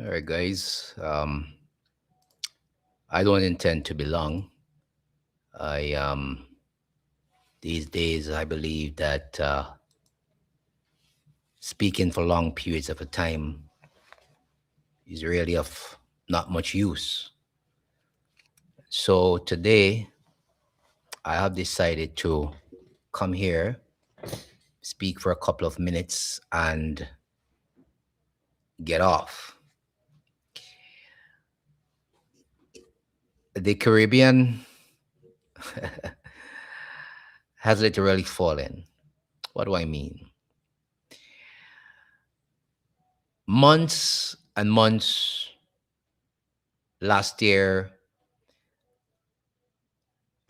All right, guys. I don't intend to be long. I These days I believe that speaking for long periods of a time is really of not much use. So today I have decided to come here, speak for a couple of minutes, and get off. The Caribbean has literally fallen. What do I mean? Months and months last year,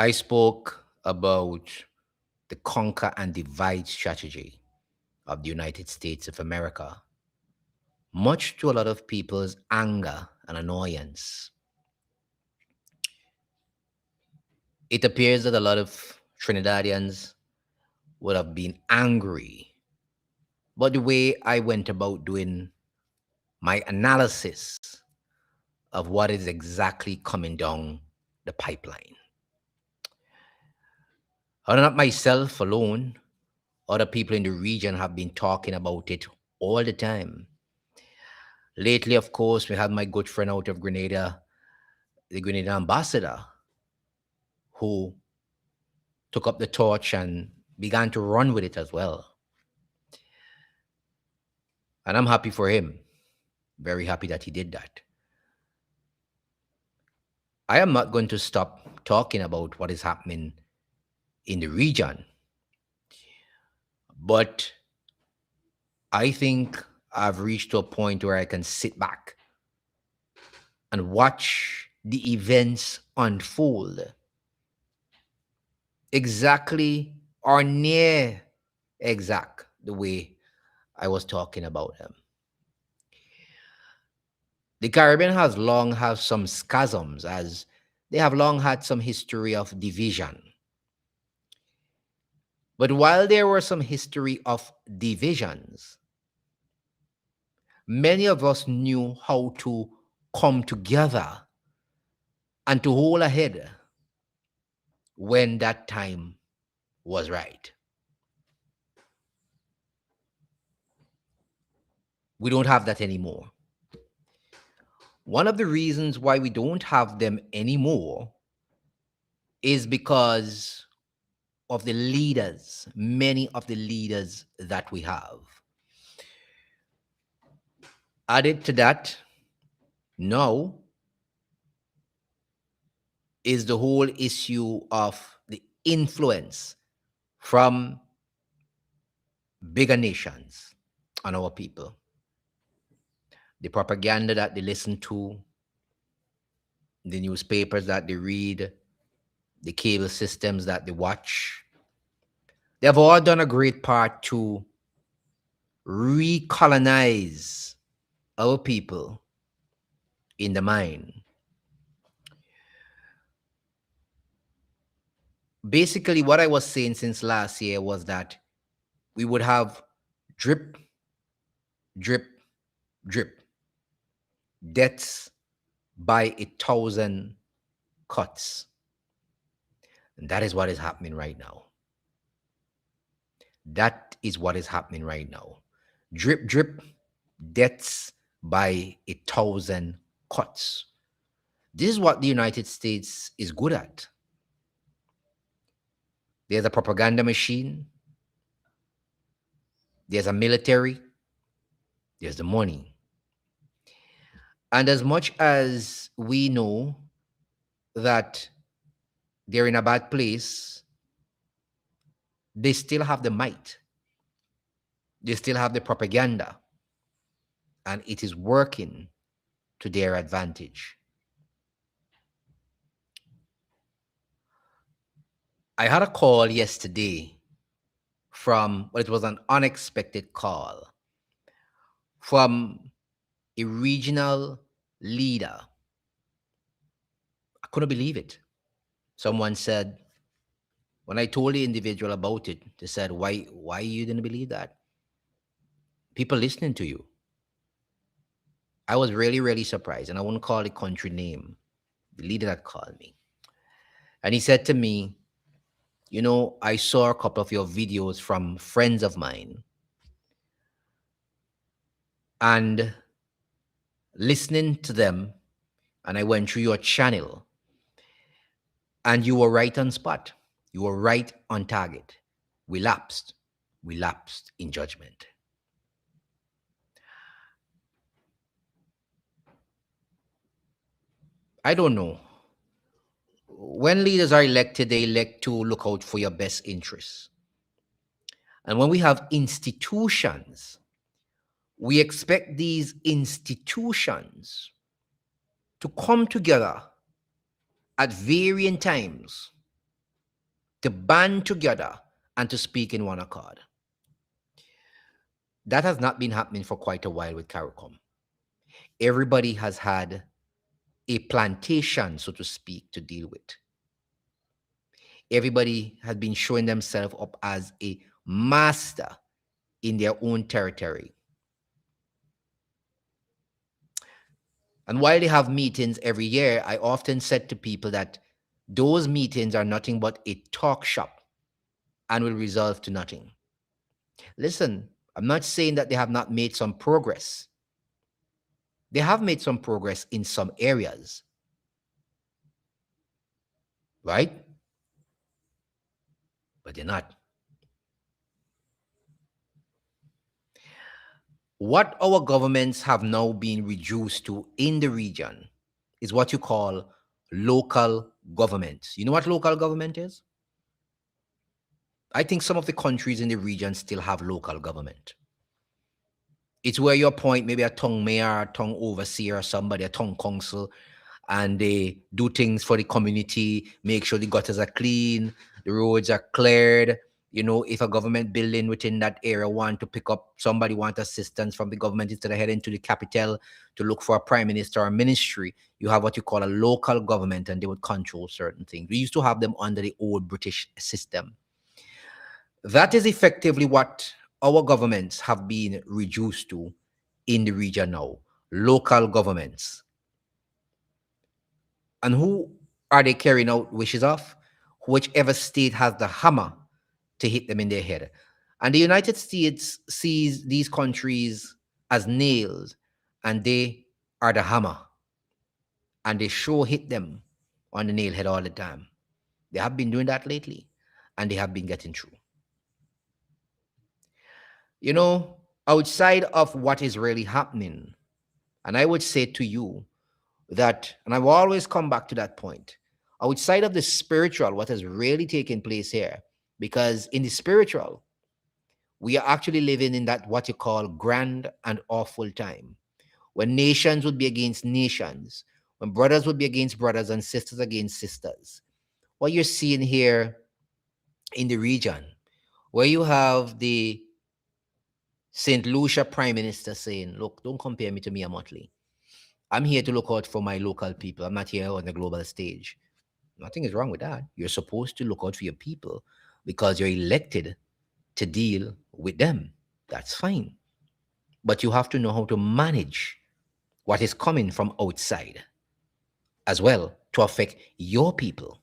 I spoke about the conquer and divide strategy of the United States of America, much to a lot of people's anger and annoyance. It appears that a lot of Trinidadians would have been angry, but the way I went about doing my analysis of what is exactly coming down the pipeline. Not myself alone, other people in the region have been talking about it all the time. Lately, of course, we had my good friend out of Grenada, the Grenada ambassador, who took up the torch and began to run with it as well. And I'm happy for him. Very happy that he did that. I am not going to stop talking about what is happening in the region, but I think I've reached to a point where I can sit back and watch the events unfold exactly or near exact the way I was talking about them. The Caribbean has long had some schisms as they have long had some history of division. But while there were some history of divisions, many of us knew how to come together and to hold ahead when that time was right. We don't have that anymore. One of the reasons why we don't have them anymore is because of the leaders, many of the leaders that we have. Added to that, now is the whole issue of the influence from bigger nations on our people. The propaganda that they listen to, the newspapers that they read, the cable systems that they watch, they have all done a great part to recolonize our people in the mind. Basically, what I was saying since last year was that we would have drip, drip, drip, deaths by 1,000 cuts. And that is what is happening right now. That is what is happening right now. Drip, drip, deaths by 1,000 cuts. This is what the United States is good at. There's a propaganda machine, there's a military, there's the money. And as much as we know that they're in a bad place, they still have the might. They still have the propaganda. And it is working to their advantage. I had a call yesterday from, well, it was an unexpected call from a regional leader. I couldn't believe it. Someone said, when I told the individual about it, they said, why you didn't believe that? People listening to you. I was really, really surprised, and I won't call the country name. The leader that called me, and he said to me, "You know, I saw a couple of your videos from friends of mine, and listening to them, and I went through your channel, and you were right on spot. You were right on target. We lapsed. We lapsed in judgment." I don't know. When leaders are elected, they elect to look out for your best interests. And when we have institutions, we expect these institutions to come together at varying times, to band together and to speak in one accord. That has not been happening for quite a while with CARICOM. Everybody has had a plantation, so to speak, to deal with. Everybody has been showing themselves up as a master in their own territory. And while they have meetings every year, I often said to people that those meetings are nothing but a talk shop and will result to nothing. Listen, I'm not saying that they have not made some progress. They have made some progress in some areas, right? But they're not. What our governments have now been reduced to in the region is what you call local government. You know what local government is? I think some of the countries in the region still have local government. It's where you appoint maybe a town mayor, a town overseer, or somebody, a town council, and they do things for the community, make sure the gutters are clean, the roads are cleared. You know, if a government building within that area want to pick up somebody want assistance from the government instead of heading to the capital to look for a prime minister or a ministry, you have what you call a local government, and they would control certain things. We used to have them under the old British system. That is effectively what our governments have been reduced to in the region now. Local governments. And who are they carrying out wishes of? Whichever state has the hammer to hit them in their head. And the United States sees these countries as nails, and they are the hammer. And they sure hit them on the nail head all the time. They have been doing that lately, and they have been getting through. You know, outside of what is really happening, and I would say to you that, and I will always come back to that point, outside of the spiritual, what has really taken place here, because in the spiritual, we are actually living in that what you call grand and awful time, when nations would be against nations, when brothers would be against brothers and sisters against sisters. What you're seeing here in the region, where you have the St. Lucia Prime Minister saying, look, don't compare me to Mia Motley. I'm here to look out for my local people. I'm not here on the global stage. Nothing is wrong with that. You're supposed to look out for your people because you're elected to deal with them. That's fine. But you have to know how to manage what is coming from outside as well to affect your people.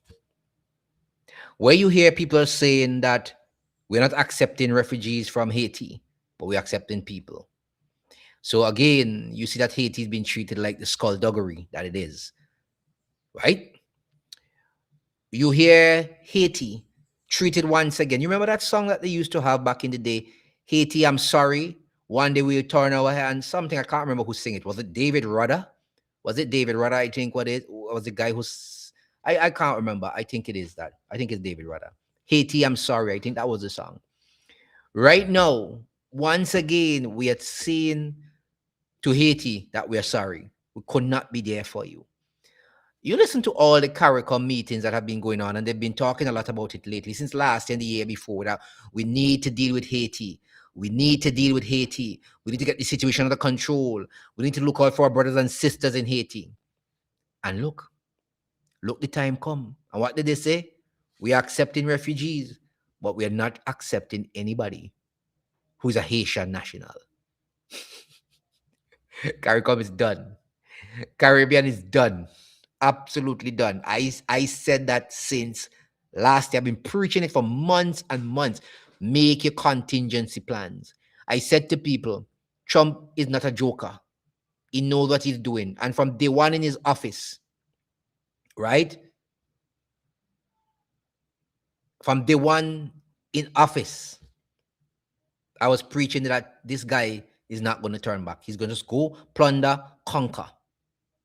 Where you hear people saying that we're not accepting refugees from Haiti, but we're accepting people. So again, you see that Haiti is being treated like the skullduggery that it is, right? You hear Haiti treated once again. You remember that song that they used to have back in the day? Haiti, I'm sorry. One day we'll turn our hands. Something I can't remember who sang it. Was it David Rudder? Was it David Rudder? I think what it was the guy who's I can't remember. I think it is that. I think it's David Rudder. Haiti, I'm sorry. I think that was the song. Right now, once again, we are saying to Haiti that we are sorry. We could not be there for you. You listen to all the CARICOM meetings that have been going on, and they've been talking a lot about it lately, since last year and the year before, that we need to deal with Haiti. We need to deal with Haiti. We need to get the situation under control. We need to look out for our brothers and sisters in Haiti. And look, the time come. And what did they say? We are accepting refugees, but we are not accepting anybody who's a Haitian national. CARICOM is done. Caribbean is done. Absolutely done. I said that since last year. I've been preaching it for months and months. Make your contingency plans. I said to people, Trump is not a joker. He knows what he's doing. And from day one in his office, right? From day one in office, I was preaching that this guy is not going to turn back. He's going to just go plunder, conquer.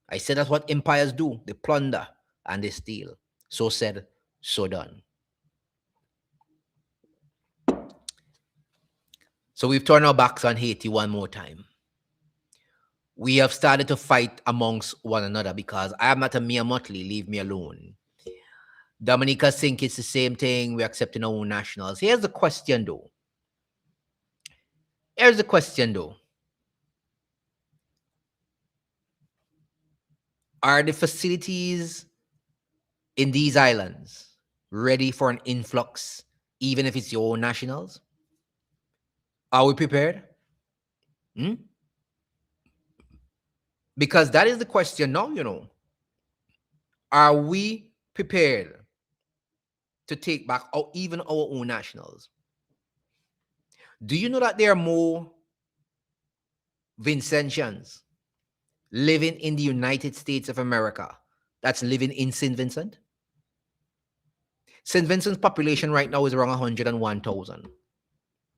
I said that's what empires do. They plunder and they steal. So said, so done. So we've turned our backs on Haiti one more time. We have started to fight amongst one another because I am not a Mia Motley. Leave me alone. Dominica think it's the same thing. We're accepting our own nationals. Here's the question, though. Are the facilities in these islands ready for an influx, even if it's your own nationals? Are we prepared? Because that is the question now, Are we prepared to take back even our own nationals? Do you know that there are more Vincentians living in the United States of America that's living in St. Vincent? St. Vincent's population right now is around 101,000.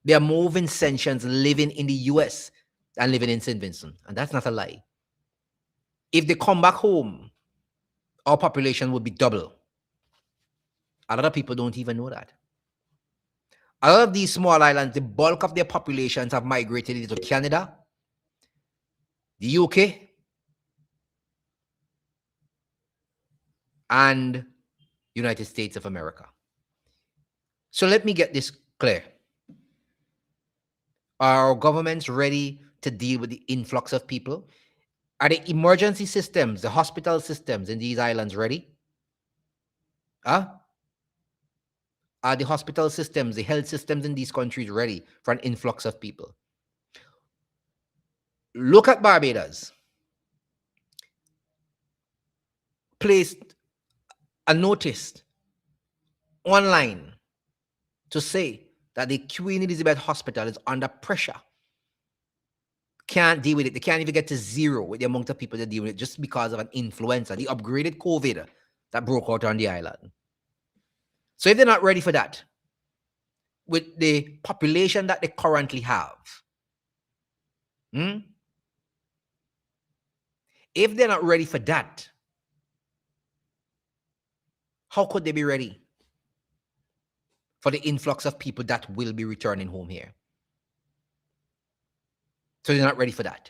There are more Vincentians living in the US than living in St. Vincent. And that's not a lie. If they come back home, our population would be double. A lot of people don't even know that. A lot of these small islands, the bulk of their populations have migrated into Canada, the UK, and United States of America. So let me get this clear. Are our governments ready to deal with the influx of people? Are the emergency systems, the hospital systems in these islands ready? Are the hospital systems, the health systems in these countries ready for an influx of people? Look at Barbados. Placed a notice online to say that the Queen Elizabeth Hospital is under pressure. Can't deal with it. They can't even get to zero with the amount of people that deal with it just because of an influenza, the upgraded COVID that broke out on the island. So if they're not ready for that, with the population that they currently have, if they're not ready for that, how could they be ready for the influx of people that will be returning home here? So they're not ready for that.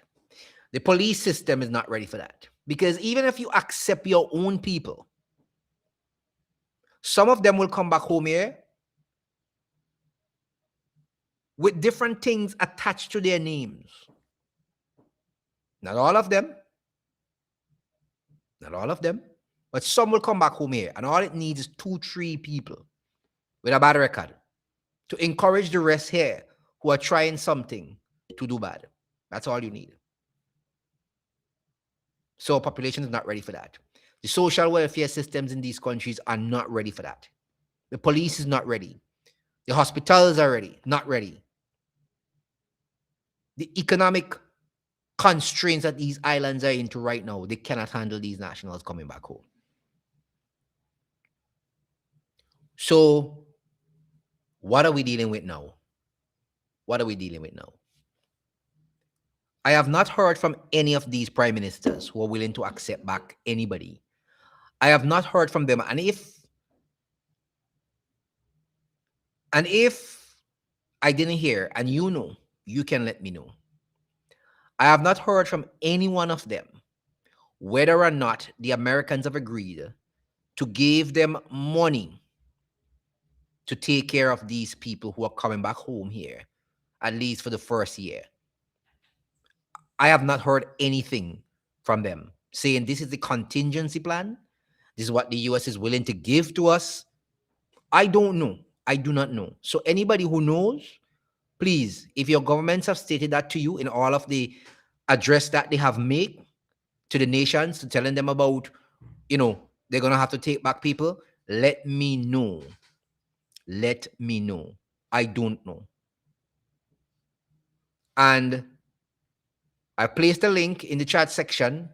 The police system is not ready for that. Because even if you accept your own people, some of them will come back home here with different things attached to their names. Not all of them. Not all of them. But some will come back home here. And all it needs is 2-3 people with a bad record to encourage the rest here who are trying something to do bad. That's all you need. So population is not ready for that. The social welfare systems in these countries are not ready for that. The police is not ready. The hospitals are ready, not ready. The economic constraints that these islands are into right now, they cannot handle these nationals coming back home. So what are we dealing with now? What are we dealing with now? I have not heard from any of these prime ministers who are willing to accept back anybody. I have not heard from them. And if I didn't hear, and you can let me know. I have not heard from any one of them whether or not the Americans have agreed to give them money to take care of these people who are coming back home here, at least for the first year. I have not heard anything from them saying this is the contingency plan. This is what the US is willing to give to us. I don't know. I do not know. So anybody who knows, please, if your governments have stated that to you in all of the address that they have made to the nations, to telling them about, they're going to have to take back people, let me know. Let me know. I don't know. And I placed a link in the chat section.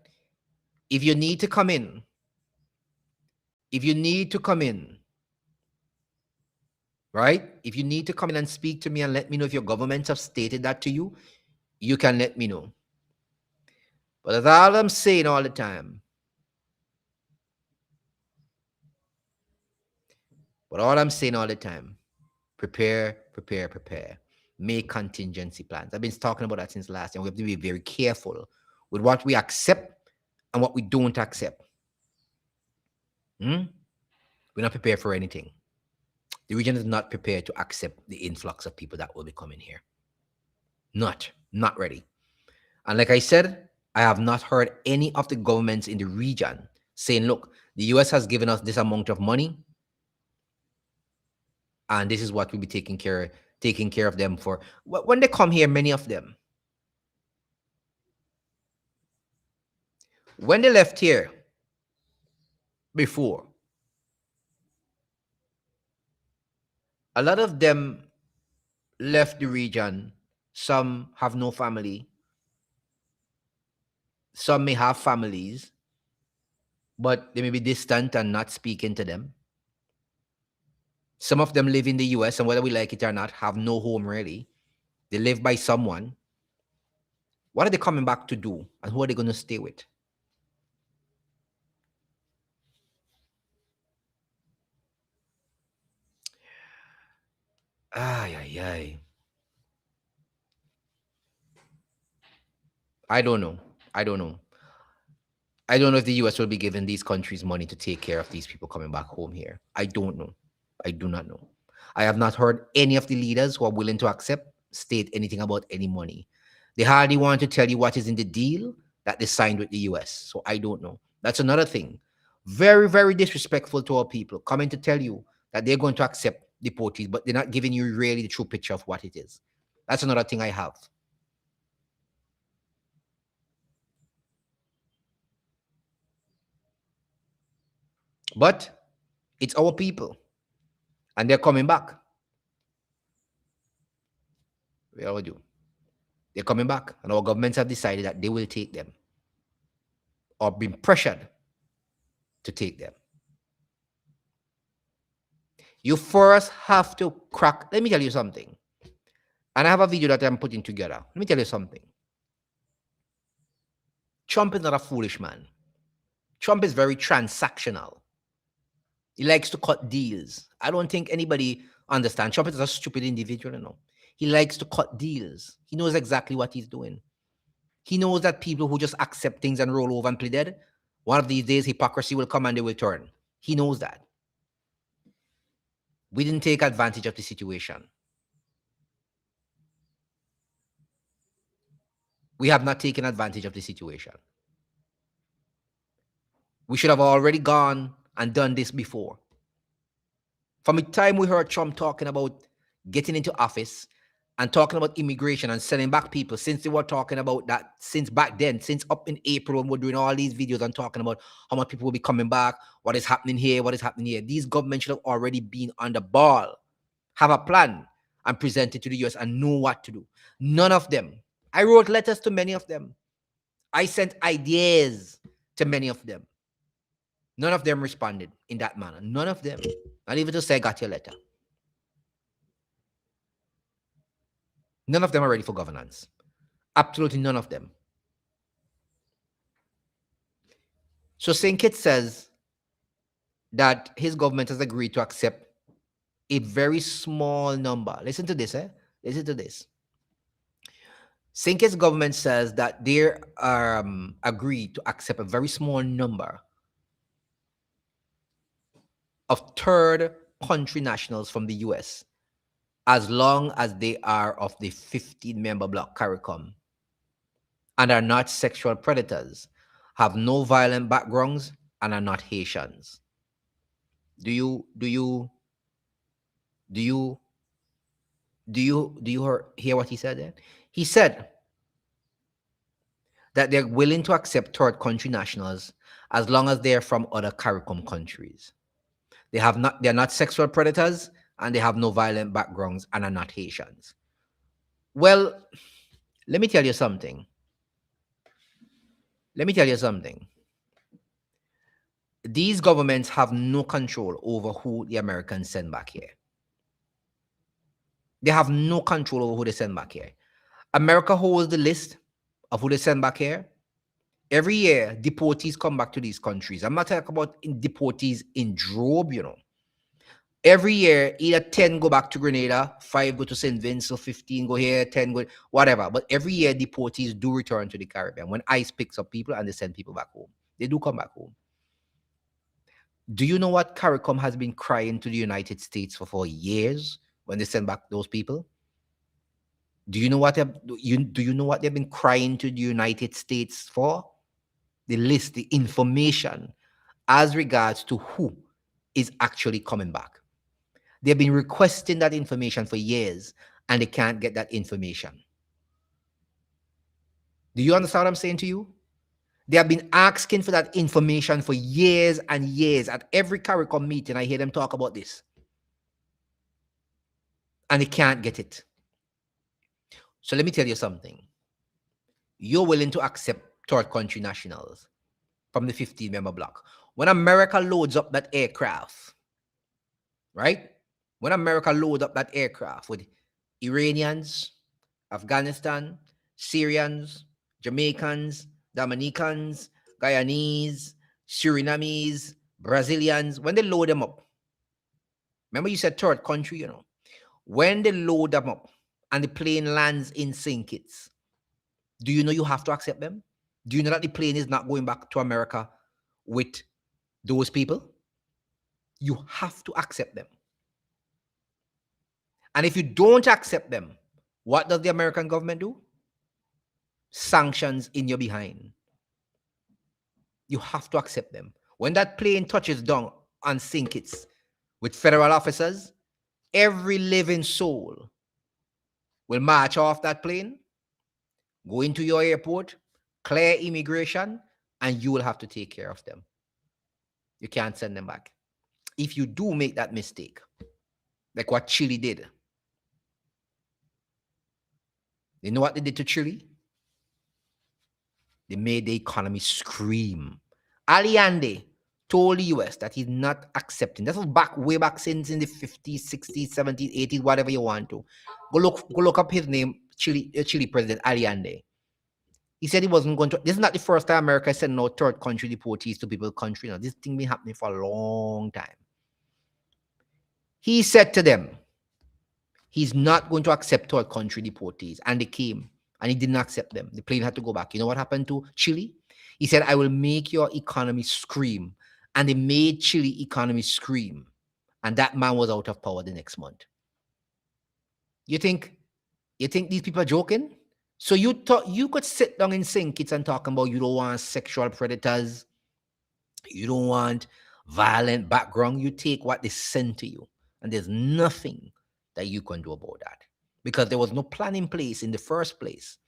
If you need to come in, right? If you need to come in and speak to me and let me know if your governments have stated that to you, you can let me know. But that's all I'm saying all the time. Prepare, prepare, prepare. Make contingency plans. I've been talking about that since last year. We have to be very careful with what we accept and what we don't accept. We're not prepared for anything. The region is not prepared to accept the influx of people that will be coming here. Not ready. And like I said, I have not heard any of the governments in the region saying, look, the US has given us this amount of money, and this is what we'll be taking care of them for. When they come here, many of them, when they left here before, a lot of them left the region. Some have no family. Some may have families, but they may be distant and not speaking to them. Some of them live in the US, and whether we like it or not, have no home really. They live by someone. What are they coming back to do? And who are they going to stay with? Ay, ay, ay. I don't know. I don't know if the US will be giving these countries money to take care of these people coming back home here. I don't know. I do not know. I have not heard any of the leaders who are willing to accept state anything about any money. They hardly want to tell you what is in the deal that they signed with the US. So I don't know. That's another thing. Very, very disrespectful to our people coming to tell you that they're going to accept deportees, but they're not giving you really the true picture of what it is. That's another thing I have. But it's our people, and they're coming back. We all do. They're coming back, and our governments have decided that they will take them or been pressured to take them. You first have to crack. Let me tell you something. And I have a video that I'm putting together. Let me tell you something. Trump is not a foolish man. Trump is very transactional. He likes to cut deals. I don't think anybody understands. Trump is a stupid individual, you know. He likes to cut deals. He knows exactly what he's doing. He knows that people who just accept things and roll over and play dead, one of these days hypocrisy will come and they will turn. He knows that. We didn't take advantage of the situation. We have not taken advantage of the situation. We should have already gone and done this before. From the time we heard Trump talking about getting into office and talking about immigration and sending back people, since they were talking about that since back then, since up in April when we're doing all these videos and talking about how much people will be coming back, what is happening here, these governments should have already been on the ball, have a plan, and present it to the US and know what to do. None of them. I wrote letters to many of them. I sent ideas to many of them. None of them responded in that manner. None of them. Not even to say, I got your letter. None of them are ready for governance. Absolutely none of them. So St. Kitts says that his government has agreed to accept a very small number. Listen to this, Listen to this. St. Kitts government says that they agreed to accept a very small number of third country nationals from the US, as long as they are of the 15-member bloc CARICOM and are not sexual predators, have no violent backgrounds, and are not Haitians. Do you hear what he said there? He said that they're willing to accept third country nationals as long as they're from other CARICOM countries. They're not sexual predators, and they have no violent backgrounds and are not Haitians. Well, let me tell you something. Let me tell you something. These governments have no control over who the Americans send back here. They have no control over who they send back here. America holds the list of who they send back here. Every year, deportees come back to these countries. I'm not talking about deportees in drove, Every year, either 10 go back to Grenada, 5 go to St. Vincent, 15 go here, 10 go, whatever. But every year, deportees do return to the Caribbean when ICE picks up people and they send people back home. They do come back home. Do you know what CARICOM has been crying to the United States for years when they send back those people? Do you know what they've been crying to the United States for? The list, the information as regards to who is actually coming back. They've been requesting that information for years and they can't get that information. Do you understand what I'm saying to you? They have been asking for that information for years and years. At every CARICOM meeting, I hear them talk about this. And they can't get it. So let me tell you something. You're willing to accept third country nationals from the 15-member bloc. When America loads up that aircraft, right? When America loads up that aircraft with Iranians, Afghanistan, Syrians, Jamaicans, Dominicans, Guyanese, Surinamese, Brazilians, when they load them up, remember you said third country, when they load them up and the plane lands in St. Kitts, do you know you have to accept them? Do you know that the plane is not going back to America with those people? You have to accept them. And if you don't accept them, what does the American government do? Sanctions in your behind. You have to accept them. When that plane touches down on St. Kitts with federal officers, every living soul will march off that plane, go into your airport, clear immigration, and you will have to take care of them. You can't send them back. If you do make that mistake, like what Chile did, you know what they did to Chile? They made the economy scream. Allende told the US that he's not accepting. That was way back since in the 50s, 60s, 70s, 80s, whatever you want to. Go look up his name, Chile President Allende. He said he wasn't going to. This is not the first time America sent no third country deportees to people's country. Now, this thing been happening for a long time. He said to them, he's not going to accept third country deportees. And they came and he didn't accept them. The plane had to go back. You know what happened to Chile? He said, I will make your economy scream. And they made Chile economy scream. And that man was out of power the next month. You think these people are joking? So you thought you could sit down in St. Kitts and talk about you don't want sexual predators, you don't want violent background. You take what they send to you. And there's nothing that you can do about that. Because there was no plan in place in the first place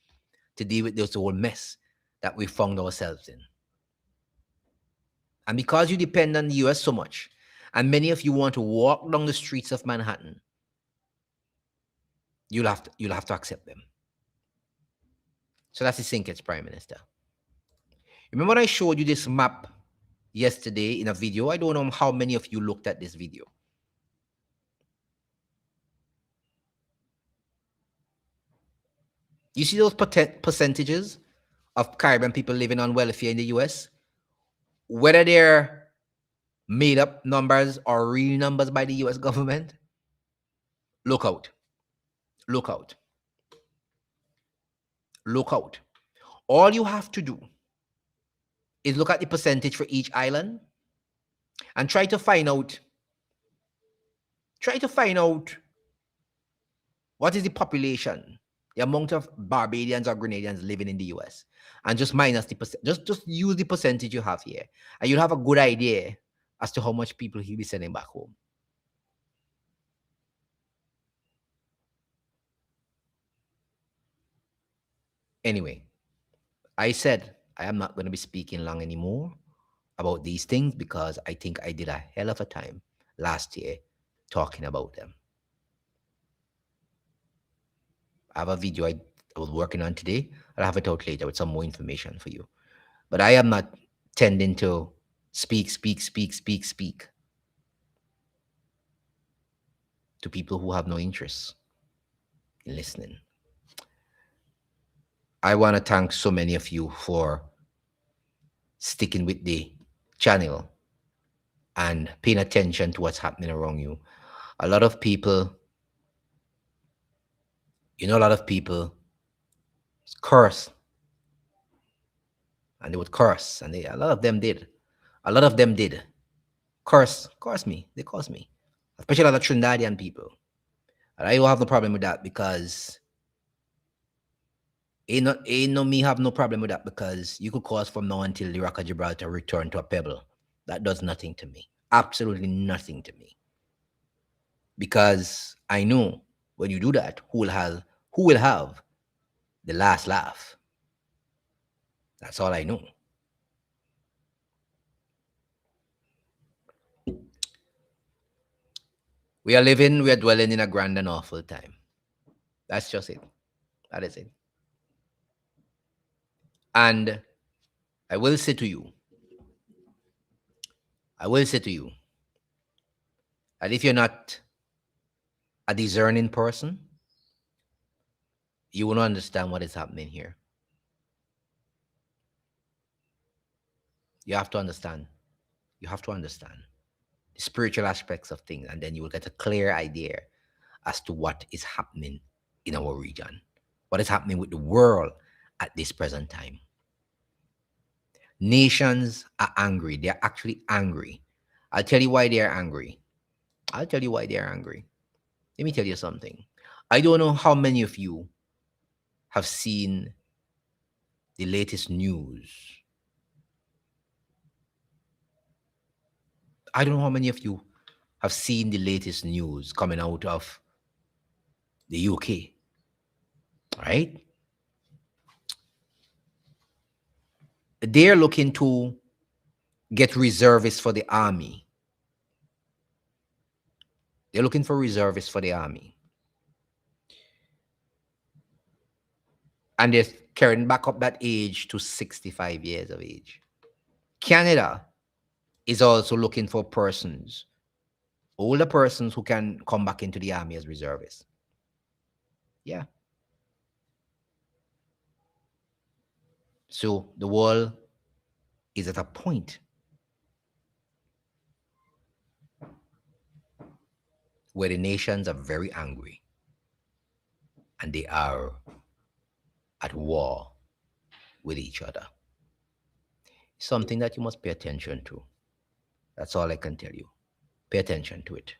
to deal with this whole mess that we found ourselves in. And because you depend on the US so much, and many of you want to walk down the streets of Manhattan, you'll have to accept them. So that's the St. Kitts Prime Minister. Remember when I showed you this map yesterday in a video? I don't know how many of you looked at this video. You see those percentages of Caribbean people living on welfare in the US? Whether they're made up numbers or real numbers by the US government, look out. Look out. Look out. All you have to do is look at the percentage for each island and try to find out what is the population, the amount of Barbadians or Grenadians living in the US, and just minus the percent. Just use the percentage you have here, and you'll have a good idea as to how much people he'll be sending back home. Anyway, I said I am not going to be speaking long anymore about these things because I think I did a hell of a time last year talking about them. I have a video I was working on today. I'll have it out later with some more information for you. But I am not tending to speak to people who have no interest in listening. I want to thank so many of you for sticking with the channel and paying attention to what's happening around you. A lot of people, a lot of people curse and they would curse, and a lot of them did. A lot of them did curse me. They curse me, especially a lot of Trinidadian people. And I don't have no problem with that because ain't no me have no problem with that because you could curse from now until the Rock of Gibraltar return to a pebble. That does nothing to me. Absolutely nothing to me. Because I know when you do that, who will have the last laugh. That's all I know. We are dwelling in a grand and awful time. That's just it. That is it. And I will say to you, I will say to you, that if you're not a discerning person, you will not understand what is happening here. You have to understand. You have to understand the spiritual aspects of things, and then you will get a clear idea as to what is happening in our region, what is happening with the world at this present time. Nations are angry. They are actually angry. I'll tell you why they are angry. I'll tell you why they are angry. Let me tell you something. I don't know how many of you have seen the latest news. I don't know how many of you have seen the latest news coming out of the UK, right? They're looking to get reservists for the army. They're looking for reservists for the army. And they're carrying back up that age to 65 years of age. Canada is also looking for persons, older persons who can come back into the army as reservists. Yeah. So the world is at a point where the nations are very angry and they are at war with each other. Something that you must pay attention to. That's all I can tell you. Pay attention to it.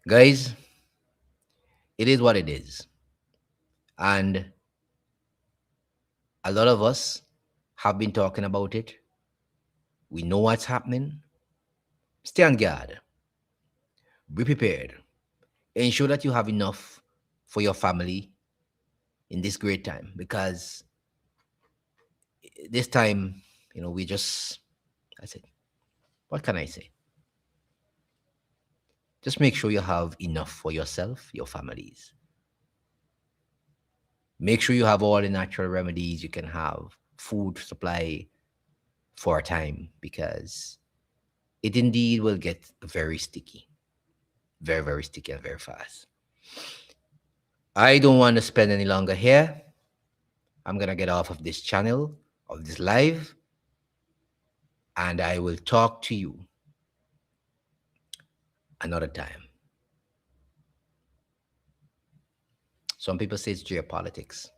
Guys, it is what it is. And a lot of us have been talking about it. We know what's happening. Stay on guard. Be prepared. Ensure that you have enough for your family in this great time, because this time, we just, that's it. What can I say? Just make sure you have enough for yourself, your families. Make sure you have all the natural remedies you can have, food supply for a time, because it indeed will get very sticky. Very, very sticky and very fast. I don't want to spend any longer here. I'm going to get off of this channel, of this live, and I will talk to you another time. Some people say it's geopolitics.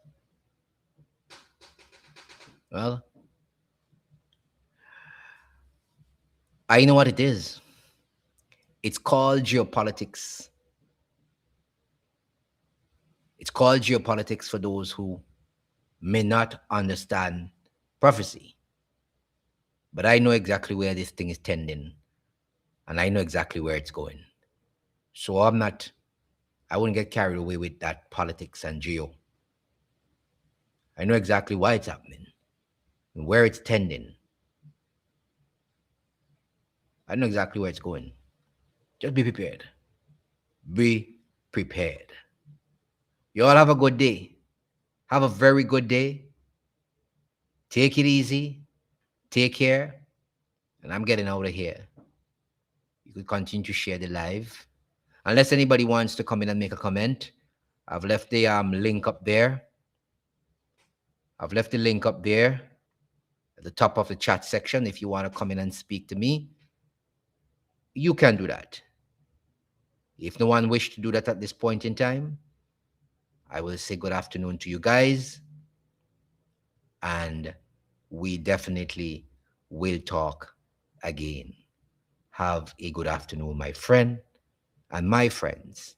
Well, I know what it is. It's called geopolitics. It's called geopolitics for those who may not understand prophecy. But I know exactly where this thing is tending, and I know exactly where it's going. So I wouldn't get carried away with that politics and geo. I know exactly why it's happening and where it's tending. I know exactly where it's going. Just be prepared. Be prepared. You all have a good day. Have a very good day. Take it easy. Take care. And I'm getting out of here. You could continue to share the live. Unless anybody wants to come in and make a comment, I've left the link up there. I've left the link up there at the top of the chat section. If you want to come in and speak to me, you can do that. If no one wishes to do that at this point in time, I will say good afternoon to you guys. And we definitely will talk again. Have a good afternoon, my friend and my friends.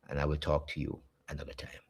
And I will talk to you another time.